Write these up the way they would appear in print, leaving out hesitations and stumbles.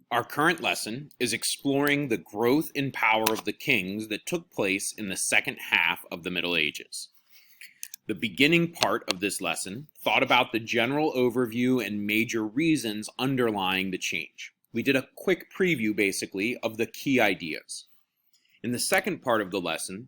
Our current lesson is exploring the growth in power of the kings that took place in the second half of the Middle Ages. The beginning part of this lesson thought about the general overview and major reasons underlying the change. We did a quick preview, basically, of the key ideas. In the second part of the lesson,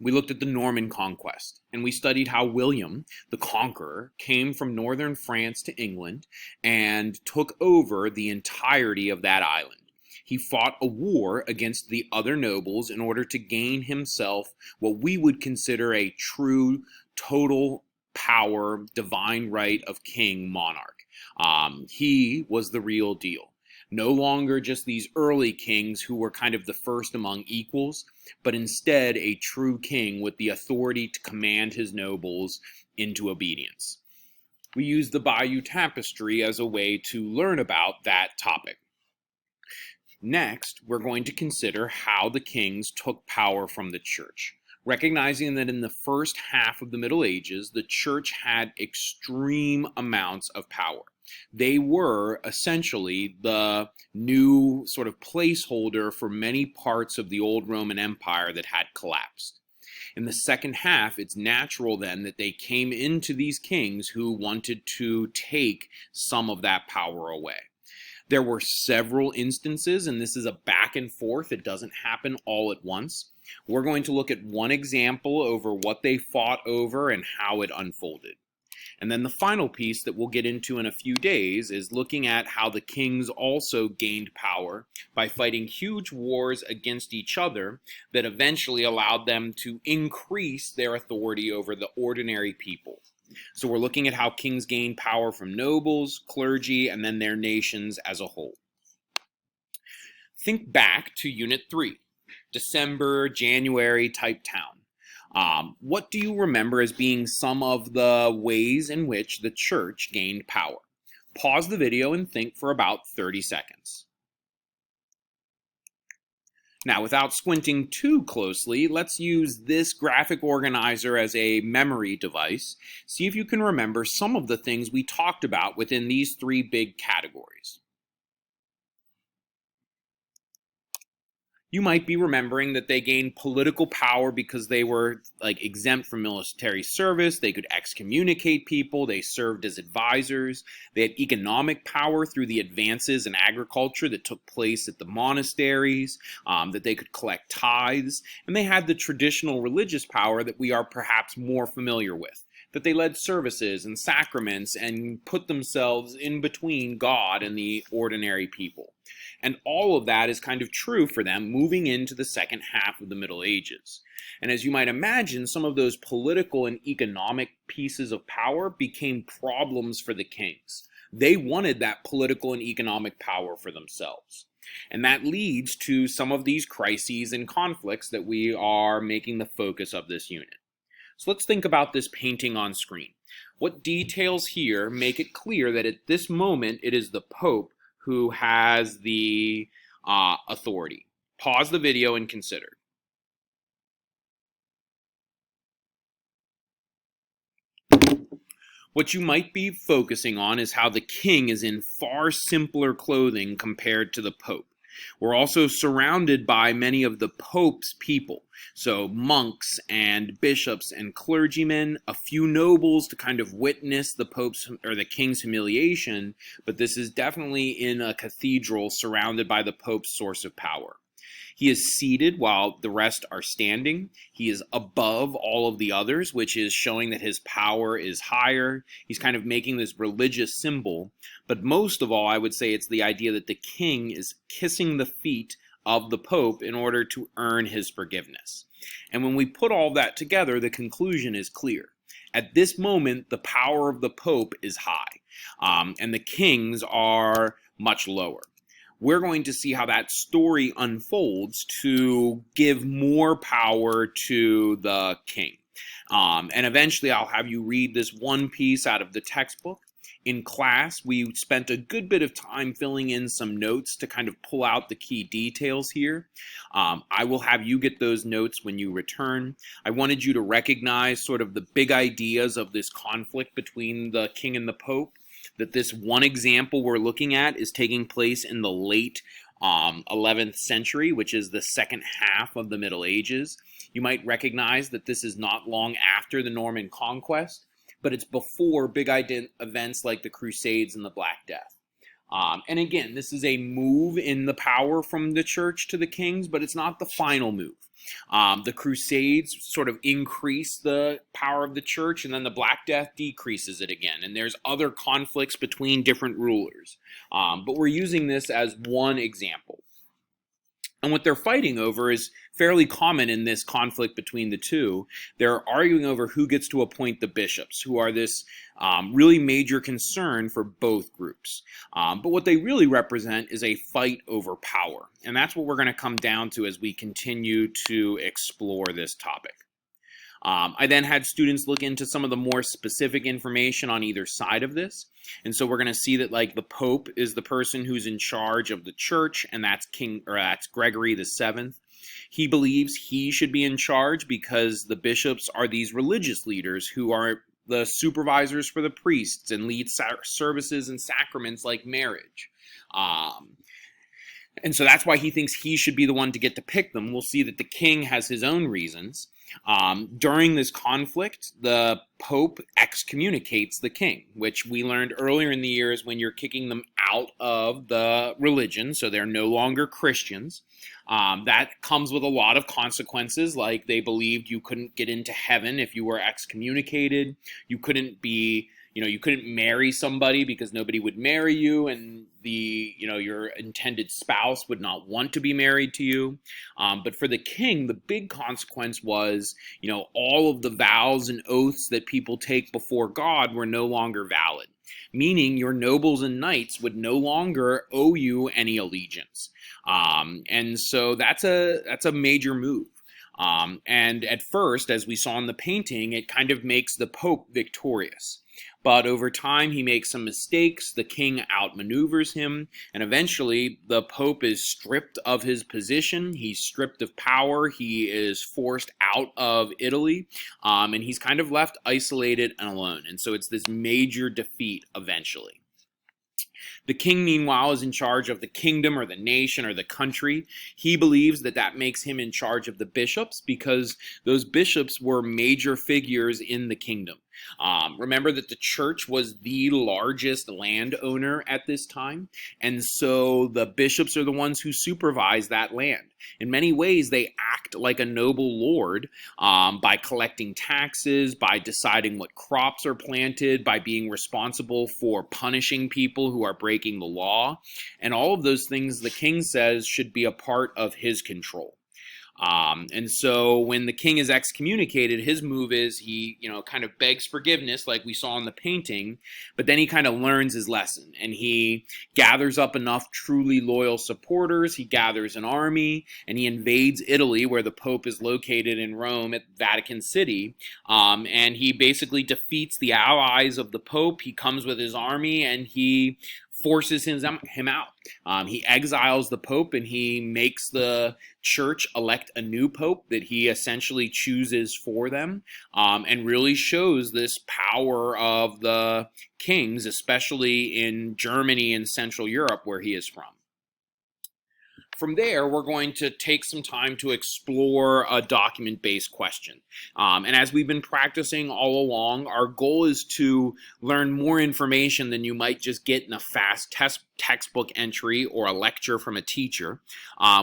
we looked at the Norman conquest, and we studied how William, the Conqueror, came from northern France to England and took over the entirety of that island. He fought a war against the other nobles in order to gain himself what we would consider a true, total power, divine right of king monarch. He was the real deal. No longer just these early kings who were kind of the first among equals, but instead a true king with the authority to command his nobles into obedience. We use the Bayeux Tapestry as a way to learn about that topic. Next, we're going to consider how the kings took power from the church, recognizing that in the first half of the Middle Ages, the church had extreme amounts of power. They were essentially the new sort of placeholder for many parts of the old Roman Empire that had collapsed. In the second half, it's natural then that they came into these kings who wanted to take some of that power away. There were several instances, and this is a back and forth. It doesn't happen all at once. We're going to look at one example over what they fought over and how it unfolded. And then the final piece that we'll get into in a few days is looking at how the kings also gained power by fighting huge wars against each other that eventually allowed them to increase their authority over the ordinary people. So we're looking at how kings gained power from nobles, clergy, and then their nations as a whole. Think back to Unit 3, December, January type town. What do you remember as being some of the ways in which the church gained power? Pause the video and think for about 30 seconds. Now, without squinting too closely, let's use this graphic organizer as a memory device. See if you can remember some of the things we talked about within these three big categories. You might be remembering that they gained political power because they were exempt from military service. They could excommunicate people. They served as advisors. They had economic power through the advances in agriculture that took place at the monasteries, that they could collect tithes. And they had the traditional religious power that we are perhaps more familiar with, that they led services and sacraments and put themselves in between God and the ordinary people. And all of that is kind of true for them moving into the second half of the Middle Ages. And as you might imagine, some of those political and economic pieces of power became problems for the kings. They wanted that political and economic power for themselves. And that leads to some of these crises and conflicts that we are making the focus of this unit. So let's think about this painting on screen. What details here make it clear that at this moment it is the Pope who has the authority? Pause the video and consider. What you might be focusing on is how the king is in far simpler clothing compared to the Pope. We're also surrounded by many of the Pope's people, so monks and bishops and clergymen, a few nobles to kind of witness the Pope's or the king's humiliation, but this is definitely in a cathedral surrounded by the Pope's source of power. He is seated while the rest are standing. He is above all of the others, which is showing that his power is higher. He's kind of making this religious symbol. But most of all, I would say it's the idea that the king is kissing the feet of the Pope in order to earn his forgiveness. And when we put all that together, the conclusion is clear. At this moment, the power of the Pope is high, and the kings are much lower. We're going to see how that story unfolds to give more power to the king. And eventually I'll have you read this one piece out of the textbook. In class, we spent a good bit of time filling in some notes to kind of pull out the key details here. I will have you get those notes when you return. I wanted you to recognize sort of the big ideas of this conflict between the king and the Pope. that this one example we're looking at is taking place in the late 11th century, which is the second half of the Middle Ages. You might recognize that this is not long after the Norman Conquest, but it's before big events like the Crusades and the Black Death. And again, this is a move in the power from the church to the kings, but it's not the final move. The Crusades sort of increase the power of the church, and then the Black Death decreases it again. And there's other conflicts between different rulers. But we're using this as one example. And what they're fighting over is fairly common in this conflict between the two. They're arguing over who gets to appoint the bishops, who are this really major concern for both groups. But what they really represent is a fight over power. And that's what we're going to come down to as we continue to explore this topic. I then had students look into some of the more specific information on either side of this. And so we're going to see that like the Pope is the person who's in charge of the church, and that's that's Gregory the Seventh. He believes he should be in charge because the bishops are these religious leaders who are the supervisors for the priests and lead services and sacraments like marriage. And so that's why he thinks he should be the one to get to pick them. We'll see that the king has his own reasons. During this conflict, the Pope excommunicates the king, which we learned earlier in the year is when you're kicking them out of the religion, so they're no longer Christians. That comes with a lot of consequences, like they believed you couldn't get into heaven if you were excommunicated. You couldn't be, you couldn't marry somebody because nobody would marry you, and your intended spouse would not want to be married to you. But for the king, the big consequence was, all of the vows and oaths that people take before God were no longer valid, meaning your nobles and knights would no longer owe you any allegiance. And so that's a major move. And at first, as we saw in the painting, it kind of makes the Pope victorious. But over time, he makes some mistakes, the king outmaneuvers him, and eventually the Pope is stripped of his position, he's stripped of power, he is forced out of Italy, and he's kind of left isolated and alone. And so it's this major defeat eventually. The king, meanwhile, is in charge of the kingdom or the nation or the country. He believes that that makes him in charge of the bishops because those bishops were major figures in the kingdom. Remember that the church was the largest landowner at this time, and so the bishops are the ones who supervise that land. In many ways, they act like a noble lord by collecting taxes, by deciding what crops are planted, by being responsible for punishing people who are breaking the law. And all of those things the king says should be a part of his control. And so when the king is excommunicated, his move is he, kind of begs forgiveness like we saw in the painting, but then he kind of learns his lesson and he gathers up enough truly loyal supporters, he gathers an army, and he invades Italy where the Pope is located in Rome at Vatican City, and he basically defeats the allies of the Pope. He comes with his army and he forces him out. He exiles the Pope and he makes the church elect a new Pope that he essentially chooses for them, and really shows this power of the kings, especially in Germany and Central Europe where he is from. From there, we're going to take some time to explore a document-based question. And as we've been practicing all along, our goal is to learn more information than you might just get in a fast textbook entry or a lecture from a teacher.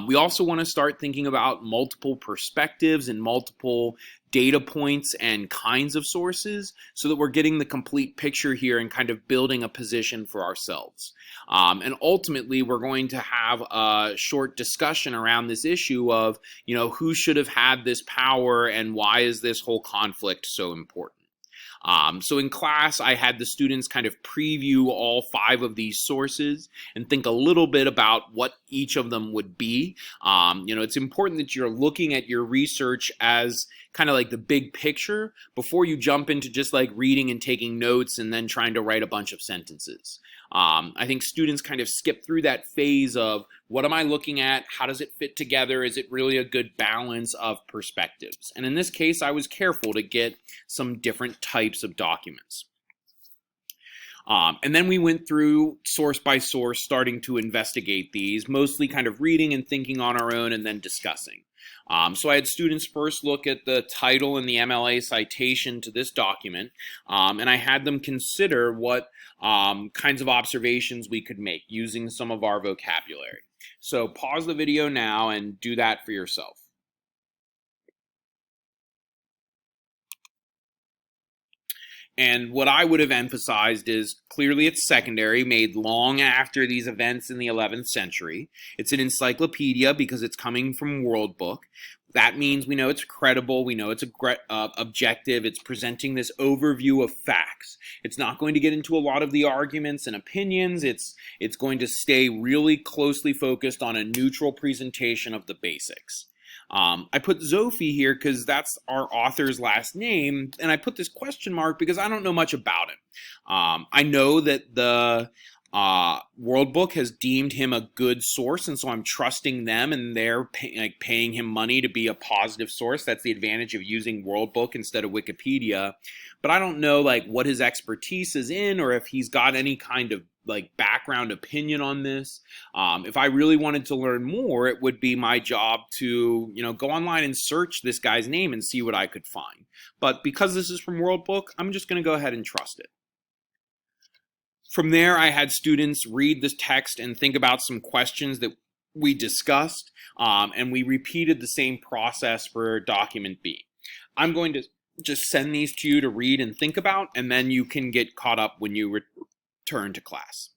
We also want to start thinking about multiple perspectives and multiple data points and kinds of sources so that we're getting the complete picture here and kind of building a position for ourselves. And ultimately, we're going to have a short discussion around this issue of, who should have had this power and why is this whole conflict so important. So in class, I had the students kind of preview all 5 of these sources and think a little bit about what each of them would be. It's important that you're looking at your research as kind of like the big picture before you jump into just like reading and taking notes and then trying to write a bunch of sentences. I think students kind of skip through that phase of what am I looking at? How does it fit together? Is it really a good balance of perspectives? And in this case, I was careful to get some different types of documents. And then we went through source by source, starting to investigate these, mostly kind of reading and thinking on our own and then discussing. So I had students first look at the title and the MLA citation to this document, and I had them consider what kinds of observations we could make using some of our vocabulary. So pause the video now and do that for yourself. And what I would have emphasized is clearly it's secondary, made long after these events in the 11th century. It's an encyclopedia because it's coming from World Book. That means we know it's credible, we know it's objective, it's presenting this overview of facts. It's not going to get into a lot of the arguments and opinions. It's going to stay really closely focused on a neutral presentation of the basics. I put Zophie here because that's our author's last name, and I put this question mark because I don't know much about him. I know that the World Book has deemed him a good source, and so I'm trusting them, and they're paying him money to be a positive source. That's the advantage of using World Book instead of Wikipedia. But I don't know what his expertise is in, or if he's got any kind of background opinion on this. If I really wanted to learn more, it would be my job to go online and search this guy's name and see what I could find. But because this is from World Book, I'm just going to go ahead and trust it. From there, I had students read this text and think about some questions that we discussed, and we repeated the same process for document B. I'm going to just send these to you to read and think about, and then you can get caught up when you return to class.